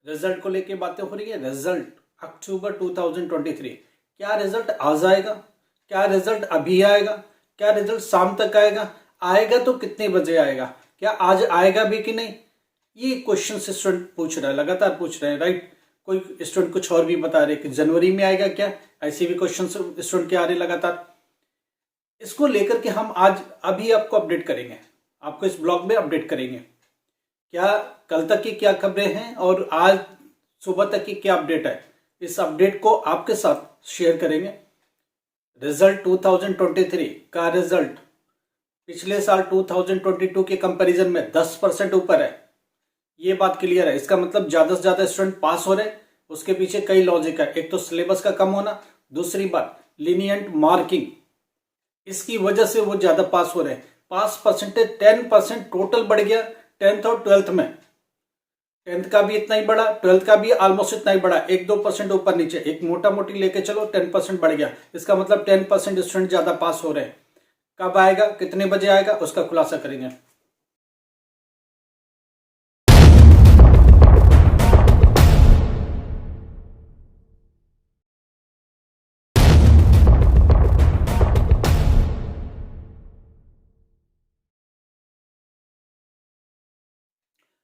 Result को लेके बातें हो रही है। रिजल्ट अक्टूबर 2023, क्या रिजल्ट आज आएगा? क्या रिजल्ट अभी आएगा? क्या रिजल्ट शाम तक आएगा? आएगा तो कितने बजे आएगा? क्या आज आएगा भी कि नहीं? ये क्वेश्चन स्टूडेंट पूछ रहा है, लगातार पूछ रहे हैं, राइट। कोई स्टूडेंट कुछ और भी बता रहे कि जनवरी में आएगा क्या, ऐसे भी क्वेश्चन स्टूडेंट के आ रहे लगातार। इसको लेकर के हम आज अभी आपको अपडेट करेंगे, आपको इस ब्लॉग में अपडेट करेंगे। क्या कल तक की क्या खबरें हैं और आज सुबह तक की क्या अपडेट है, इस अपडेट को आपके साथ शेयर करेंगे। रिजल्ट 2023 का रिजल्ट पिछले साल 2022 के कंपैरिजन में 10% ऊपर है, ये बात क्लियर है। इसका मतलब ज्यादा से ज्यादा स्टूडेंट पास हो रहे हैं। उसके पीछे कई लॉजिक है। एक तो सिलेबस का कम होना, दूसरी बात लीनियंट मार्किंग, इसकी वजह से वो ज्यादा पास हो रहे हैं। पास परसेंटेज 10% टोटल बढ़ गया 10th और 12th में। 10th का भी इतना ही बढ़ा, 12th का भी ऑलमोस्ट इतना ही बढ़ा, 1-2% ऊपर नीचे, एक मोटा मोटी लेके चलो 10% बढ़ गया। इसका मतलब 10% स्टूडेंट ज्यादा पास हो रहे हैं। कब आएगा, कितने बजे आएगा, उसका खुलासा करेंगे।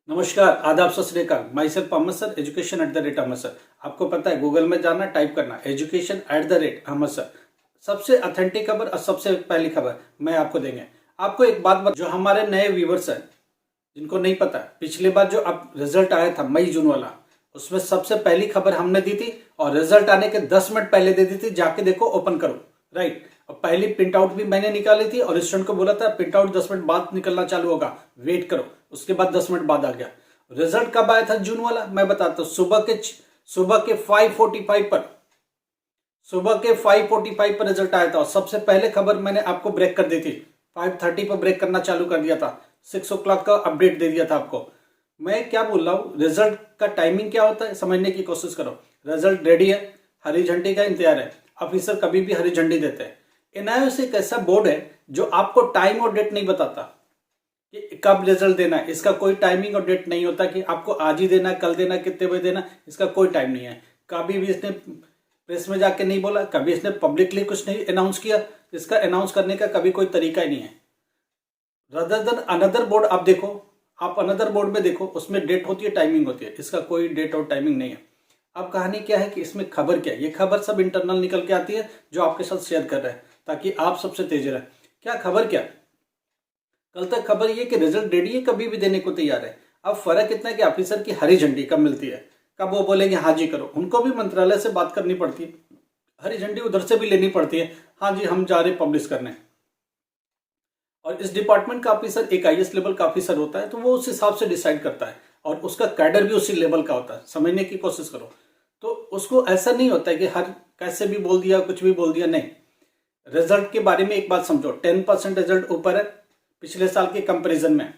नमस्कार, आदाब, सत श्री अकाल। My self Ahmad sir, education@अहमद sir. आपको पता है गूगल में जाना, टाइप करना education@अहमद सर। सबसे अथेंटिक खबर और सबसे पहली खबर मैं आपको देंगे। आपको एक बात जो हमारे नए व्यूवर्स हैं, जिनको नहीं पता, पिछली बार जो अब रिजल्ट आया था मई जून वाला, उसमें सबसे पहली खबर हमने दी थी और रिजल्ट आने के 10 मिनट पहले दे दी थी, जाके देखो, ओपन करो, राइट। और पहली प्रिंट आउट भी मैंने निकाली थी और स्टूडेंट को बोला था प्रिंट आउट 10 मिनट बाद निकलना चालू होगा, वेट करो। उसके बाद 10 मिनट बाद आ गया। रिजल्ट कब आया था जून वाला, मैं बताता हूँ। सुबह के 5:45 पर, सुबह के 5:45 पर रिजल्ट आया था। और सबसे पहले खबर मैंने आपको ब्रेक कर दी थी, 5:30 पर ब्रेक करना चालू कर दिया था। 6 o'clock का अपडेट दे दिया था आपको। मैं क्या बोल रहा हूँ, रिजल्ट का टाइमिंग क्या होता है समझने की कोशिश करो। रिजल्ट रेडी है, हरी झंडी का इंतजार है। ऑफिसर कभी भी हरी झंडी देते हैं। एनआईओ एक ऐसा बोर्ड है जो आपको टाइम और डेट नहीं बताता कि कब रिजल्ट देना है। इसका कोई टाइमिंग और डेट नहीं होता कि आपको आज ही देना है, कल देना है, कितने बजे देना, इसका कोई टाइम नहीं है। कभी भी इसने प्रेस में जाके नहीं बोला, कभी इसने पब्लिकली कुछ नहीं अनाउंस किया। इसका अनाउंस करने का कभी कोई तरीका ही नहीं है। रदर देन अनदर बोर्ड आप देखो, आप अनदर बोर्ड में देखो, उसमें डेट होती है, टाइमिंग होती है। इसका कोई डेट और टाइमिंग नहीं है। अब कहानी क्या है कि इसमें खबर क्या है, ये खबर सब इंटरनल निकल के आती है जो आपके साथ शेयर कर रहे हैं ताकि आप सबसे तेज रहे। क्या खबर, क्या कल तक खबर ये कि रिजल्ट रेडी है, कभी भी देने को तैयार है। अब फर्क इतना है कि ऑफिसर की हरी झंडी कब मिलती है, कब वो बोलेंगे हाँ जी करो। उनको भी मंत्रालय से बात करनी पड़ती है, हरी झंडी उधर से भी लेनी पड़ती है, हाँ जी हम जा रहे पब्लिश करने। और इस डिपार्टमेंट का ऑफिसर एक आईएएस लेवल का ऑफिसर होता है, तो वो उस हिसाब से डिसाइड करता है और उसका कैडर भी उसी लेवल का होता है। समझने की कोशिश करो। तो उसको ऐसा नहीं होता है कि हर कैसे भी बोल दिया, कुछ भी बोल दिया, नहीं। रिजल्ट के बारे में एक बात समझो, 10% रिजल्ट ऊपर है पिछले साल के कंपैरिजन में।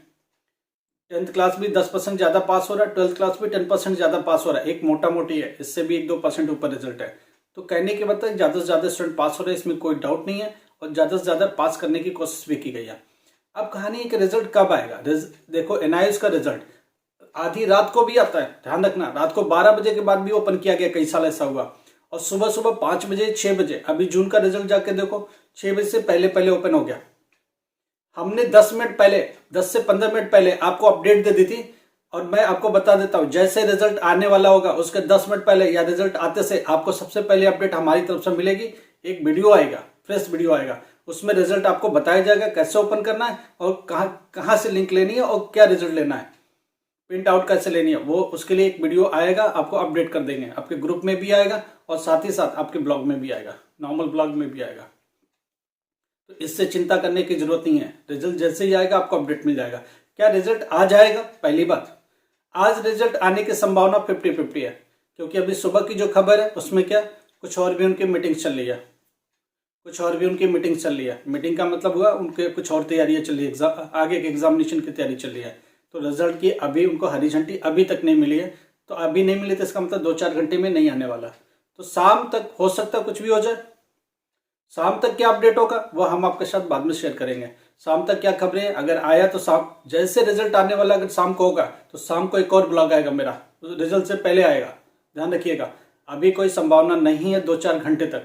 10th क्लास भी 10% ज्यादा पास हो रहा है, 12th क्लास भी 10% ज्यादा पास हो रहा है। एक मोटा मोटी है, इससे भी 1-2% ऊपर रिजल्ट है। तो कहने के मतलब ज्यादा से ज्यादा स्टूडेंट पास हो रहे हैं, इसमें कोई डाउट नहीं है। और ज्यादा से ज्यादा पास करने की कोशिश भी की गई है। अब कहानी है कि रिजल्ट कब आएगा। देखो एनआईएस का रिजल्ट आधी रात को भी आता है, ध्यान रखना। रात को 12 बजे के बाद भी ओपन किया गया, कई साल ऐसा हुआ। और सुबह सुबह 5 बजे, 6 बजे, अभी जून का रिजल्ट जाके देखो, 6 बजे से पहले पहले ओपन हो गया। हमने 10 मिनट पहले, 10 से 15 मिनट पहले आपको अपडेट दे दी थी। और मैं आपको बता देता हूं, जैसे रिजल्ट आने वाला होगा उसके 10 मिनट पहले या रिजल्ट आते से आपको सबसे पहले अपडेट हमारी तरफ से मिलेगी। एक वीडियो आएगा, फ्रेश वीडियो आएगा, उसमें रिजल्ट आपको बताया जाएगा कैसे ओपन करना है और कहां से लिंक लेनी है और क्या रिजल्ट लेना है, प्रिंट आउट कैसे लेनी है। वो उसके लिए एक वीडियो आएगा, आपको अपडेट कर देंगे। आपके ग्रुप में भी आएगा और साथ ही साथ आपके ब्लॉग में भी आएगा, नॉर्मल ब्लॉग में भी आएगा। तो इससे चिंता करने की जरूरत नहीं है। रिजल्ट जैसे ही आएगा आपको अपडेट मिल जाएगा। क्या रिजल्ट आज आएगा? पहली बात, आज रिजल्ट आने की संभावना 50-50 है, क्योंकि अभी सुबह की जो खबर है उसमें क्या, कुछ और भी उनकी मीटिंग चल रही है, कुछ और भी उनकी मीटिंग चल रही है। मीटिंग का मतलब हुआ उनके कुछ और तैयारियां चल रही है, आगे के एग्जामिनेशन की तैयारी चल रही है। तो रिजल्ट की अभी उनको हरी झंडी अभी तक नहीं मिली है। तो अभी नहीं मिली तो इसका मतलब 2-4 घंटे में नहीं आने वाला। तो शाम तक हो सकता है कुछ भी हो जाए। शाम तक क्या अपडेट होगा वो हम आपके साथ बाद में शेयर करेंगे। शाम तक क्या खबरें, अगर आया तो शाम, जैसे रिजल्ट आने वाला अगर शाम को होगा तो शाम को एक और ब्लॉग आएगा मेरा, रिजल्ट से पहले आएगा, ध्यान रखिएगा। अभी कोई संभावना नहीं है 2-4 घंटे तक,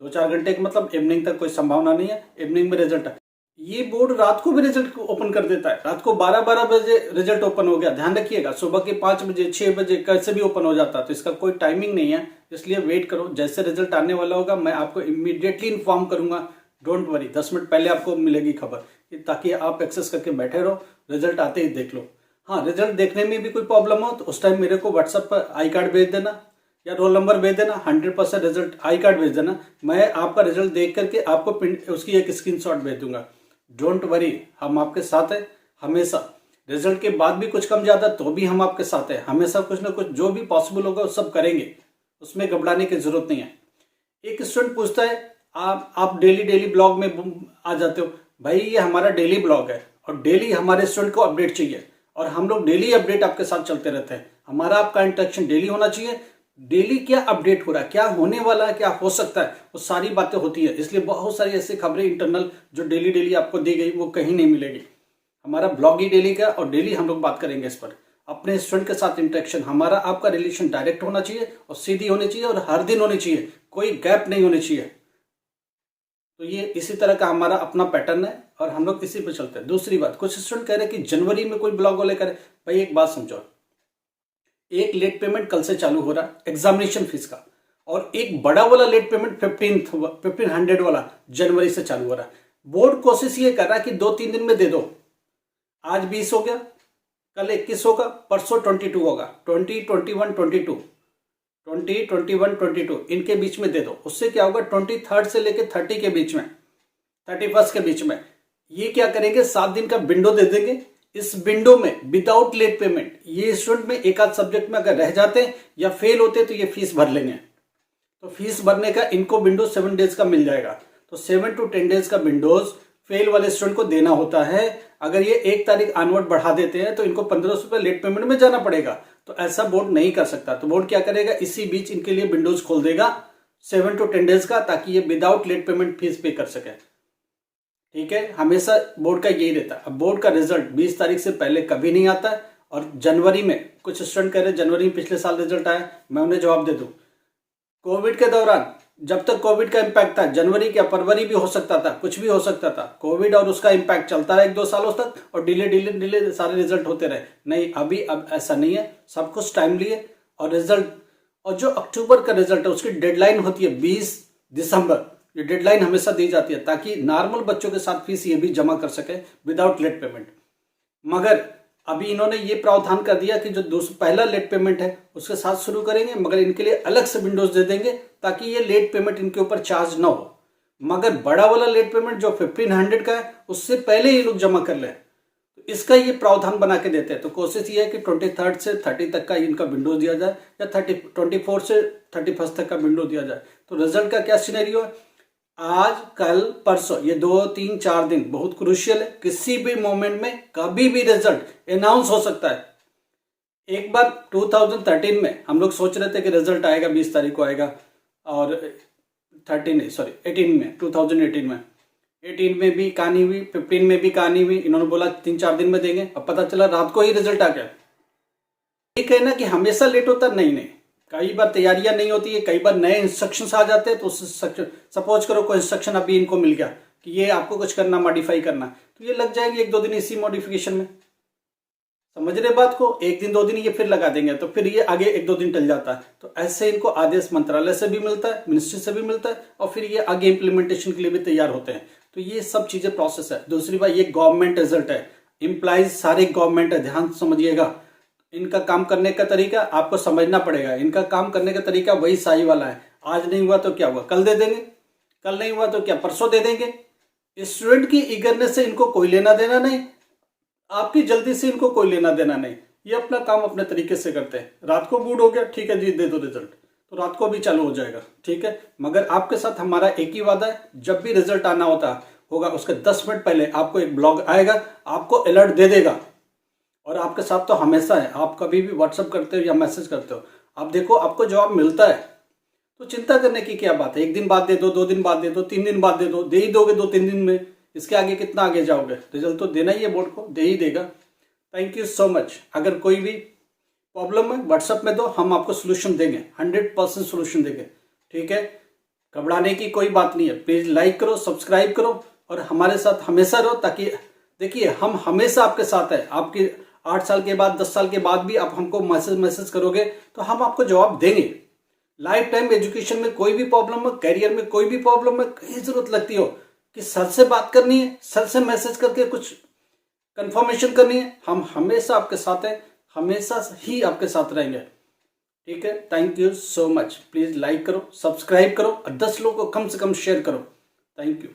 2-4 घंटे का मतलब इवनिंग तक कोई संभावना नहीं है, इवनिंग में रिजल्ट है। ये बोर्ड रात को भी रिजल्ट ओपन कर देता है, रात को 12-12 बजे रिजल्ट ओपन हो गया, ध्यान रखिएगा। सुबह के 5 बजे 6 बजे कैसे भी ओपन हो जाता है, तो इसका कोई टाइमिंग नहीं है, इसलिए वेट करो। जैसे रिजल्ट आने वाला होगा मैं आपको इमीडिएटली इन्फॉर्म करूंगा, डोंट वरी। 10 मिनट पहले आपको मिलेगी खबर, ताकि आप एक्सेस करके बैठे रहो, रिजल्ट आते ही देख लो। हाँ, रिजल्ट देखने में भी कोई प्रॉब्लम हो तो उस टाइम मेरे को व्हाट्सएप पर आई कार्ड भेज देना या रोल नंबर भेज देना, 100% रिजल्ट आई कार्ड भेज देना। मैं आपका रिजल्ट देख करके आपको उसकी एक स्क्रीनशॉट भेज दूंगा। डोंट वरी, हम आपके साथ हैं हमेशा। रिजल्ट के बाद भी कुछ कम ज्यादा तो भी हम आपके साथ हैं, हमेशा कुछ ना कुछ जो भी पॉसिबल होगा वो सब करेंगे, उसमें घबराने की जरूरत नहीं है। एक स्टूडेंट पूछता है आप डेली ब्लॉग में आ जाते हो। भाई ये हमारा डेली ब्लॉग है और डेली हमारे स्टूडेंट को अपडेट चाहिए, और हम लोग डेली अपडेट आपके साथ चलते रहते हैं। हमारा आपका इंटरेक्शन डेली होना चाहिए। डेली क्या अपडेट हो रहा है, क्या होने वाला है, क्या हो सकता है, वो सारी बातें होती है। इसलिए बहुत सारी ऐसी खबरें इंटरनल जो डेली आपको दी गई वो कहीं नहीं मिलेगी। हमारा ब्लॉग ही डेली का, और डेली हम लोग बात करेंगे इस पर। अपने स्टूडेंट के साथ इंटरेक्शन, हमारा आपका रिलेशन डायरेक्ट होना चाहिए और सीधी होनी चाहिए और हर दिन होनी चाहिए, कोई गैप नहीं होनी चाहिए। तो ये इसी तरह का हमारा अपना पैटर्न है और हम लोग इसी पे चलते हैं। दूसरी बात, कुछ स्टूडेंट कह रहे हैं कि जनवरी में कोई ब्लॉग वाले करे। भाई एक बात समझो, एक लेट पेमेंट कल से चालू हो रहा है एग्जामिनेशन फीस का, और एक बड़ा वाला लेट पेमेंट 1500 वाला जनवरी से चालू हो रहा है। बोर्ड कोशिश ये कर रहा है कि 2-3 दिन में दे दो। आज 20 हो गया, कल 21 होगा, परसों 22 होगा, 20, 21, 22, 20, 21, 22 इनके बीच में दे दो। उससे क्या होगा, 23 से लेके 30 के बीच में, 31 के बीच में ये क्या करेंगे, 7 दिन का विंडो दे देंगे। इस विंडो में विदाउट लेट पेमेंट ये स्टूडेंट में एक आध सब्जेक्ट में अगर रह जाते हैं या फेल होते हैं तो ये फीस भर लेंगे। तो फीस भरने का इनको विंडो 7 डेज का मिल जाएगा। तो 7 to 10 डेज का विंडोज फेल वाले स्टूडेंट को देना होता है। अगर ये 1 तारीख ऑनवर्ड बढ़ा देते हैं तो इनको 1500 रुपये लेट पेमेंट में जाना पड़ेगा। तो ऐसा बोर्ड नहीं कर सकता। तो बोर्ड क्या करेगा, इसी बीच इनके लिए विंडोज खोल देगा 7 to 10 डेज का, ताकि ये विदाउट लेट पेमेंट फीस पे कर सके। ठीक है, हमेशा बोर्ड का यही रहता है। अब बोर्ड का रिजल्ट 20 तारीख से पहले कभी नहीं आता है। और जनवरी में कुछ स्टूडेंट कह रहे हैं जनवरी में पिछले साल रिजल्ट आया, मैं उन्हें जवाब दे दूं, कोविड के दौरान जब तक कोविड का इम्पैक्ट था, जनवरी क्या फरवरी भी हो सकता था, कुछ भी हो सकता था। कोविड और उसका इम्पैक्ट चलता रहा 1-2 सालों तक और डिले सारे रिजल्ट होते रहे। नहीं, अभी अब ऐसा नहीं है, सब कुछ टाइमली है। और रिजल्ट, और जो अक्टूबर का रिजल्ट है उसकी डेडलाइन होती है 20 दिसंबर। ये डेडलाइन हमेशा दी जाती है ताकि नॉर्मल बच्चों के साथ फीस ये भी जमा कर सके विदाउट लेट पेमेंट। मगर अभी इन्होंने ये प्रावधान कर दिया कि जो पहला लेट पेमेंट है उसके साथ शुरू करेंगे, मगर इनके लिए अलग से विंडोज दे देंगे ताकि ये लेट पेमेंट इनके ऊपर चार्ज ना हो। मगर बड़ा वाला लेट पेमेंट जो 1500 का है उससे पहले ये लोग जमा कर लें, तो इसका ये प्रावधान बना के देते हैं। तो कोशिश ये है कि 23 से 30 तक का इनका विंडोज दिया जाए या 24 से 31 तक का विंडो दिया जाए। तो रिजल्ट का क्या सिनेरियो है, आज कल परसों ये 2-3 4 दिन बहुत क्रूशियल है। किसी भी मोमेंट में कभी भी रिजल्ट अनाउंस हो सकता है। एक बार 2013 में हम लोग सोच रहे थे कि रिजल्ट आएगा 20 तारीख को आएगा, और 18 में 2018 में 18 में भी कहानी हुई, 15 में भी कहानी हुई। इन्होंने बोला 3-4 दिन में देंगे, अब पता चला रात को ही रिजल्ट आ गया। ये कहना कि हमेशा लेट होता, नहीं, कई बार तैयारियां नहीं होती है, कई बार नए इंस्ट्रक्शंस आ जाते हैं। तो सपोज करो कोई इंस्ट्रक्शन अभी इनको मिल गया कि ये आपको कुछ करना, मॉडिफाई करना, तो ये लग जाएंगे 1-2 दिन इसी मॉडिफिकेशन में। समझ रहे बात को, 1 दिन 2 दिन ये फिर लगा देंगे, तो फिर ये आगे 1-2 दिन टल जाता है। तो ऐसे इनको आदेश मंत्रालय से भी मिलता है, मिनिस्ट्री से भी मिलता है, और फिर ये आगे इंप्लीमेंटेशन के लिए भी तैयार होते हैं। तो ये सब चीजें प्रोसेस है। दूसरी बात, ये गवर्नमेंट रिजल्ट है, इंप्लाइज सारे गवर्नमेंट है, ध्यान समझिएगा। इनका काम करने का तरीका आपको समझना पड़ेगा। इनका काम करने का तरीका वही साई वाला है। आज नहीं हुआ तो क्या हुआ, कल दे देंगे, कल नहीं हुआ तो क्या परसों दे देंगे। स्टूडेंट की ईगरनेस से इनको कोई लेना देना नहीं, आपकी जल्दी से इनको कोई लेना देना नहीं। ये अपना काम अपने तरीके से करते हैं। रात को मूड हो गया, ठीक है जी दे दो रिजल्ट, तो रात को भी चालू हो जाएगा, ठीक है। मगर आपके साथ हमारा एक ही वादा है, जब भी रिजल्ट आना होगा उसके 10 मिनट पहले आपको एक ब्लॉग आएगा, आपको अलर्ट दे देगा। और आपके साथ तो हमेशा है, आप कभी भी व्हाट्सअप करते हो या मैसेज करते हो, आप देखो आपको जवाब मिलता है। तो चिंता करने की क्या बात है, 1 दिन बाद दे दो, 2 दिन बाद दे दो, 3 दिन बाद दे ही दोगे 2-3 दिन में। इसके आगे कितना आगे जाओगे, रिजल्ट तो देना ही है, बोर्ड को दे ही देगा। Thank you so much. अगर कोई भी प्रॉब्लम है व्हाट्सएप में दो, हम आपको सोल्यूशन देंगे, 100% सोल्यूशन देंगे। ठीक है, घबराने की कोई बात नहीं है। प्लीज लाइक करो, सब्सक्राइब करो और हमारे साथ हमेशा रहो, ताकि देखिए हम हमेशा आपके साथ है। आपकी 8 साल के बाद 10 साल के बाद भी आप हमको मैसेज करोगे तो हम आपको जवाब देंगे। लाइफ टाइम एजुकेशन में कोई भी प्रॉब्लम हो, करियर में कोई भी प्रॉब्लम है, कहीं जरूरत लगती हो कि सर से बात करनी है, सर से मैसेज करके कुछ कंफर्मेशन करनी है, हम हमेशा आपके साथ हैं, हमेशा ही आपके साथ रहेंगे। ठीक है, thank you so much. Please like करो, सब्सक्राइब करो और 10 लोगों को कम से कम शेयर करो। Thank you.